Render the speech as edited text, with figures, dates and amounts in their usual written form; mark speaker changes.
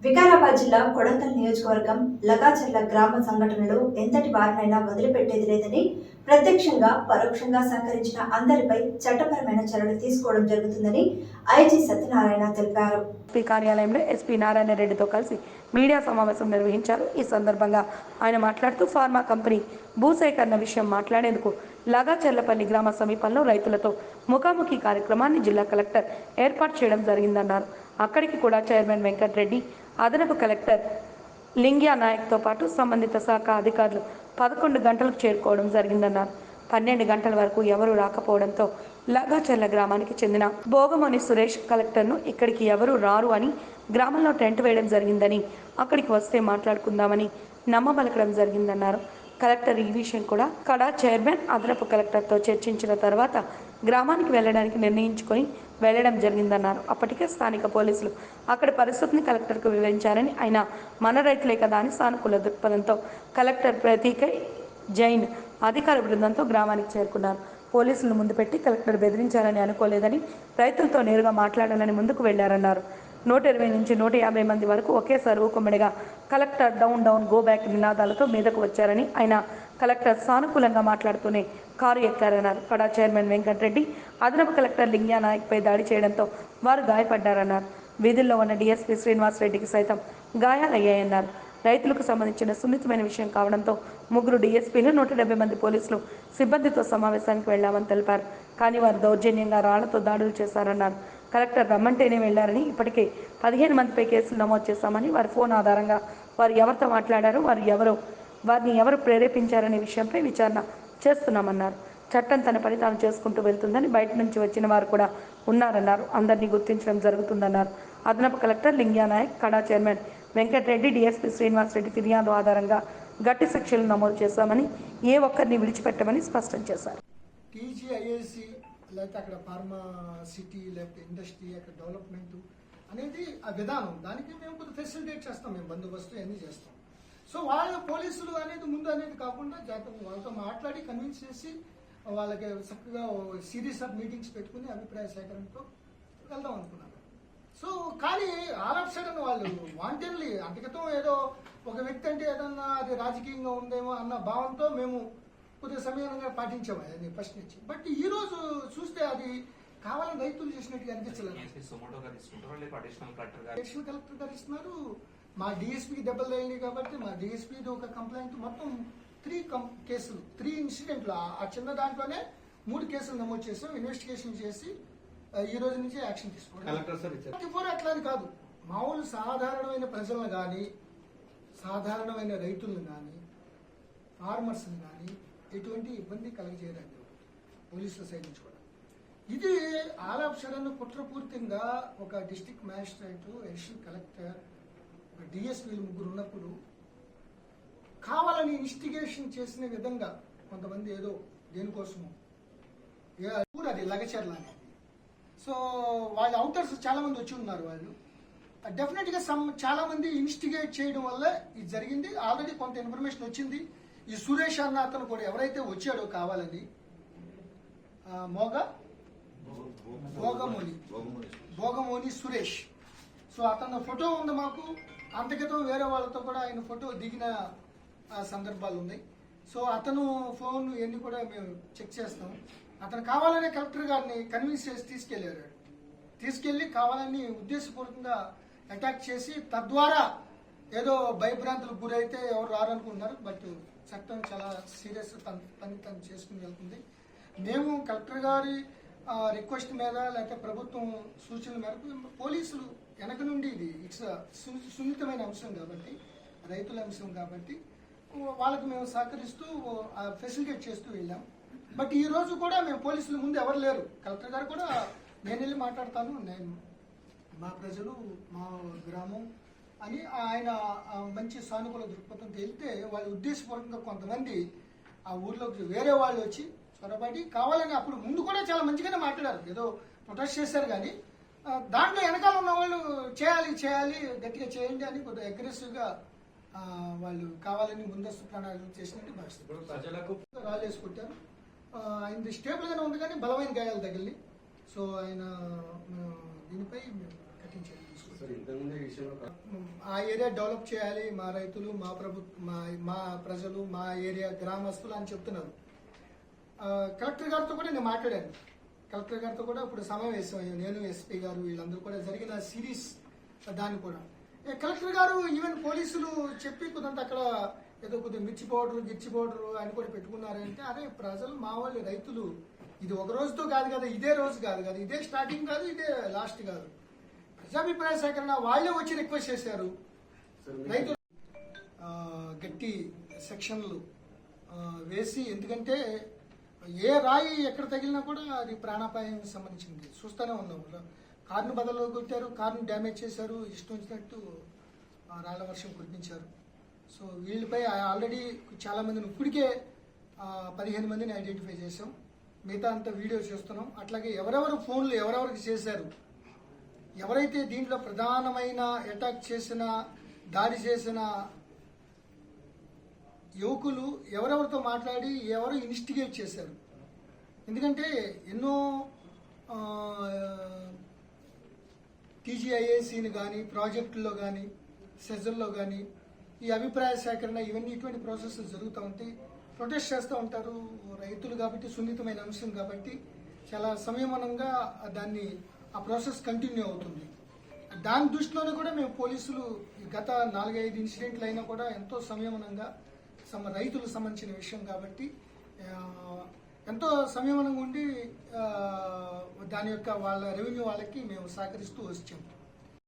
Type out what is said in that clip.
Speaker 1: వికారాబాద్ జిల్లా కొడంగల్ నియోజకవర్గం లగాచర్ల గ్రామ సంఘటనలో ఎంతటి వారినైనా వదిలిపెట్టేది లేదని, ప్రత్యక్షంగా పరోక్షంగా సహకరించిన అందరిపై చట్టపరమైన చర్యలు తీసుకోవడం జరుగుతుందని ఐజీ సత్యనారాయణ తెలిపారు.
Speaker 2: ఎస్పీ కార్యాలయంలో ఎస్పీ నారాయణ రెడ్డితో కలిసి మీడియా సమావేశం నిర్వహించారు. ఈ సందర్భంగా ఆయన మాట్లాడుతూ ఫార్మా కంపెనీ భూసేకరణ విషయం మాట్లాడేందుకు లగాచర్లపల్లి గ్రామ సమీపంలో రైతులతో ముఖాముఖి కార్యక్రమాన్ని జిల్లా కలెక్టర్ ఏర్పాటు చేయడం జరిగిందన్నారు. అక్కడికి కూడా చైర్మన్ వెంకటరెడ్డి, అదనపు కలెక్టర్ లింగ్యా నాయక్తో పాటు సంబంధిత శాఖ అధికారులు 11 గంటలకు చేరుకోవడం జరిగిందన్నారు. 12 గంటల వరకు ఎవరూ రాకపోవడంతో లగాచర్ల గ్రామానికి చెందిన భోగమోని సురేష్ కలెక్టర్ను ఇక్కడికి ఎవరూ రారు అని గ్రామంలో టెంట్ వేయడం జరిగిందని, అక్కడికి వస్తే మాట్లాడుకుందామని నమ్మబలకడం జరిగిందన్నారు. కలెక్టర్ ఈ విషయం కూడా కడా చైర్మన్, అదనపు కలెక్టర్తో చర్చించిన తర్వాత గ్రామానికి వెళ్ళడానికి నిర్ణయించుకొని వెళ్ళడం జరిగిందన్నారు. అప్పటికే స్థానిక పోలీసులు అక్కడ పరిస్థితిని కలెక్టర్కు వివరించారని, ఆయన మన రైతులే కదా అని సానుకూల దృక్పథంతో కలెక్టర్ ప్రతీక జైన్ అధికార బృందంతో గ్రామానికి చేరుకున్నారు. పోలీసులను ముందు పెట్టి కలెక్టర్ బెదిరించాలని అనుకోలేదని, రైతులతో నేరుగా మాట్లాడాలని ముందుకు వెళ్లారన్నారు. 120 నుంచి 150 మంది వరకు ఒకేసారి ఊకుమ్మడిగా collector down down go back నినాదాలతో మీదకు వచ్చారని, ఆయన కలెక్టర్ సానుకూలంగా మాట్లాడుతూనే కారు ఎక్కారన్నారు. కడా చైర్మన్ వెంకటరెడ్డి, అదనపు కలెక్టర్ లింగ్యా నాయక్పై దాడి చేయడంతో వారు గాయపడ్డారన్నారు. వీధుల్లో ఉన్న డీఎస్పీ శ్రీనివాసరెడ్డికి సైతం గాయాలయ్యాయన్నారు. రైతులకు సంబంధించిన సున్నితమైన విషయం కావడంతో 3 డీఎస్పీలు, 170 మంది పోలీసులు సిబ్బందితో సమావేశానికి వెళ్లామని తెలిపారు. కానీ వారు దౌర్జన్యంగా రాళ్లతో దాడులు చేశారన్నారు. కలెక్టర్ రమ్మంటేనే వెళ్లారని, ఇప్పటికే 15 మందిపై కేసులు నమోదు చేశామని, వారి ఫోన్ ఆధారంగా వారు ఎవరితో మాట్లాడారో, వారిని ఎవరు ప్రేరేపించారనే విషయంపై విచారణ చేస్తున్నామన్నారు. చట్టం తన పని తాను చేసుకుంటూ వెళ్తుందని, బయట నుంచి వచ్చిన వారు కూడా ఉన్నారన్నారు. అందరినీ గుర్తించడం జరుగుతుందన్నారు. అదనపు కలెక్టర్ లింగ్యా నాయక్, కడా చైర్మన్ వెంకటరెడ్డి, డీఎస్పీ శ్రీనివాసరెడ్డి ఫిర్యాదు ఆధారంగా గట్టి శిక్షలు నమోదు చేశామని, ఏ ఒక్కరిని విడిచిపెట్టమని స్పష్టం చేశారు.
Speaker 3: లేకపోతే అక్కడ ఫార్మా సిటీ, లేకపోతే ఇండస్ట్రీ, అక్కడ డెవలప్మెంట్ అనేది ఆ విధానం, దానికి మేము కొద్దిగా ఫెసిలిటేట్ చేస్తాం, మేము బందోబస్తు అన్నీ చేస్తాం. సో వాళ్ళ పోలీసులు అనేది ముందు అనేది కాకుండా వాళ్ళతో మాట్లాడి కన్విన్స్ చేసి వాళ్ళకి చక్కగా సిరీస్ ఆఫ్ మీటింగ్స్ పెట్టుకుని అభిప్రాయ సేకరణతో వెళ్దాం అనుకున్నాను. సో కానీ ఆల్ ఆఫ్ సడన్ వాళ్ళు వాంటెడ్లీ అంతకితం ఏదో ఒక వ్యక్తి అంటే ఏదన్నా అది రాజకీయంగా ఉందేమో అన్న భావంతో మేము కొద్దిగా సమయంగా పాటించాము అది ఫస్ట్ నుంచి. బట్ ఈ రోజు చూస్తే అది కావాలని రైతులు చేసినట్టుగా అనిపించలేదు. అడిషనల్ కలెక్టర్ గారు ఇస్తున్నారు, మా డిఎస్పీకి దెబ్బలు తగిలినాయి కాబట్టి మా డిఎస్పీది ఒక కంప్లైంట్, మొత్తం 3 కేసులు, 3 ఇన్సిడెంట్లు, ఆ చిన్న దాంట్లోనే 3 కేసులు నమోదు చేసాం. ఇన్వెస్టిగేషన్ చేసి ఈ రోజు నుంచి యాక్షన్ తీసుకోవడం. అట్లా అని కాదు, మామూలు సాధారణమైన ప్రజలను కానీ, సాధారణమైన రైతులను కానీ, ఫార్మర్స్ని కానీ ఎటువంటి ఇబ్బంది కలగజేయరండి పోలీసుల సైడ్ నుంచి కూడా. ఇది ఆల్ ఆఫ్ సడన్ కుట్రపూర్తిగా ఒక డిస్ట్రిక్ట్ మ్యాజిస్ట్రేట్, అడిషనల్ కలెక్టర్, ఒక డిఎస్పీలు 3 ఉన్నప్పుడు కావాలని ఇన్వెస్టిగేషన్ చేసిన విధంగా కొంతమంది ఏదో దేనికోసము అది లగచర్ల అనేది. సో వాళ్ళ అవుటర్స్ చాలా మంది వచ్చి ఉన్నారు. వాళ్ళు డెఫినెట్ గా చాలా మంది ఇన్వెస్టిగేట్ చేయడం వల్ల ఇది జరిగింది. ఆల్రెడీ కొంత ఇన్ఫర్మేషన్ వచ్చింది. ఈ సురేష్ అన్న అతను కూడా ఎవరైతే వచ్చాడో కావాలని, భోగమోని సురేష్, సో అతను ఫోటో ఉంది మాకు. అంతకితం వేరే వాళ్ళతో కూడా ఆయన ఫోటో దిగిన సందర్భాలు ఉన్నాయి. సో అతను ఫోన్ ఇవన్నీ కూడా మేము చెక్ చేస్తాం. అతను కావాలనే కలెక్టర్ గారిని కన్విన్స్ చేసి తీసుకెళ్లి కావాలని ఉద్దేశపూర్వకంగా అటాక్ చేసి తద్వారా ఏదో భయభ్రాంతులకు గురైతే ఎవరు రారనుకుంటున్నారు. బట్ చట్టం చాలా సీరియస్ పని తను చేసుకుని వెళ్తుంది. మేము కలెక్టర్ గారి రిక్వెస్ట్ మీద లేకపోతే ప్రభుత్వం సూచనల మేరకు పోలీసులు వెనక నుండి, ఇది ఇట్స్ సున్నితమైన అంశం కాబట్టి, రైతుల అంశం కాబట్టి వాళ్ళకి మేము సహకరిస్తూ ఫెసిలిటేట్ చేస్తూ వెళ్ళాం. బట్ ఈ రోజు కూడా మేము పోలీసుల ముందు ఎవరు లేరు. కలెక్టర్ గారు కూడా నేను వెళ్ళి మాట్లాడతాను, నేను మా ప్రజలు, మా గ్రామం అని ఆయన మంచి సానుకూల దృక్పథంతో వెళ్తే, వాళ్ళు ఉద్దేశపూర్వకంగా కొంతమంది ఆ ఊర్లోకి వేరే వాళ్ళు వచ్చి చొరబడి కావాలని, అప్పుడు ముందు కూడా చాలా మంచిగానే మాట్లాడారు, ఏదో ప్రొటెస్ట్ చేశారు. కానీ దాంట్లో వెనకాల ఉన్న వాళ్ళు చేయాలి గట్టిగా చేయండి అని కొద్దిగా అగ్రెసివ్గా వాళ్ళు కావాలని ముందస్తు ప్రణాళికలు చేసినట్టు భావిస్తారు. రాళ్ళు వేసుకుంటారు. ఆయన స్టేబుల్ గానే ఉంది కానీ బలమైన గాయాలు తగిలి. సో ఆయన దీనిపై కఠిన చర్యలు తీసుకుంటారు.
Speaker 4: సార్ ఇంతకుముందే ఈ విషయంలో
Speaker 3: ఆ ఏరియా డెవలప్ చేయాలి, మా రైతులు, మా ప్రజలు, మా ఏరియా గ్రామస్తులు అని చెప్తున్నారు. కలెక్టర్ గారితో కూడా నేను మాట్లాడాను. కలెక్టర్ గారితో కూడా ఇప్పుడు సమావేశం అయ్యాను. నేను, ఎస్పీ గారు, వీళ్ళందరూ కూడా జరిగిన సిరీస్ దాన్ని కూడా కలెక్టర్ గారు ఈవెన్ పోలీసులు చెప్పి కొంత అక్కడ ఏదో కొద్దిగా మిర్చి పౌడర్ అని కూడా పెట్టుకున్నారంటే, అరే ప్రజలు మా వాళ్ళు రైతులు, ఇది ఒక రోజుతో కాదు కదా, ఇదే రోజు కాదు కదా, ఇదే స్టార్టింగ్ కాదు, ఇదే లాస్ట్ కాదు. ప్రజాభిప్రాయ సేకరణ వాళ్ళే వచ్చి రిక్వెస్ట్ చేశారు. రైతులు గట్టి సెక్షన్లు వేసి, ఎందుకంటే ఏ రాయి ఎక్కడ తగిలినా కూడా అది ప్రాణాపాయం సంబంధించింది. చూస్తూనే ఉన్నాం. కారును బదలు కొట్టారు, కారును డ్యామేజ్ చేశారు, ఇష్టం వచ్చినట్టు రాళ్ల వర్షం కురిపించారు. సో వీళ్ళపై ఆల్రెడీ చాలా మందిని ఇప్పటికే 15 మందిని ఐడెంటిఫై చేశాం. మిగతా అంతా వీడియో చేస్తున్నాం. అట్లాగే ఎవరెవరు ఫోన్లు ఎవరెవరికి చేశారు, ఎవరైతే దీంట్లో ప్రధానమైన అటాక్ చేసిన, దాడి చేసిన యువకులు ఎవరెవరితో మాట్లాడి ఎవరు ఇన్వెస్టిగేట్ చేశారు. ఎందుకంటే ఎన్నో టీజీఐఏసీని కానీ, ప్రాజెక్టుల్లో కానీ, సెజల్లో కానీ ఈ అభిప్రాయ సేకరణ ఇటువంటి ప్రాసెస్ జరుగుతూ ఉంటాయి. ప్రొటెస్ట్ చేస్తూ ఉంటారు రైతులు కాబట్టి, సున్నితమైన అంశం కాబట్టి చాలా సంయమనంగా ఆ ప్రాసెస్ కంటిన్యూ అవుతుంది. దాని దృష్టిలోనే కూడా మేము పోలీసులు గత 4-5 ఇన్సిడెంట్లు అయినా కూడా ఎంతో సంయమనంగా, రైతులకు సంబంధించిన విషయం కాబట్టి ఎంతో సంయమనంగా ఉండి దాని యొక్క వాళ్ళ రెవెన్యూ వాళ్ళకి మేము సహకరిస్తూ వచ్చాము.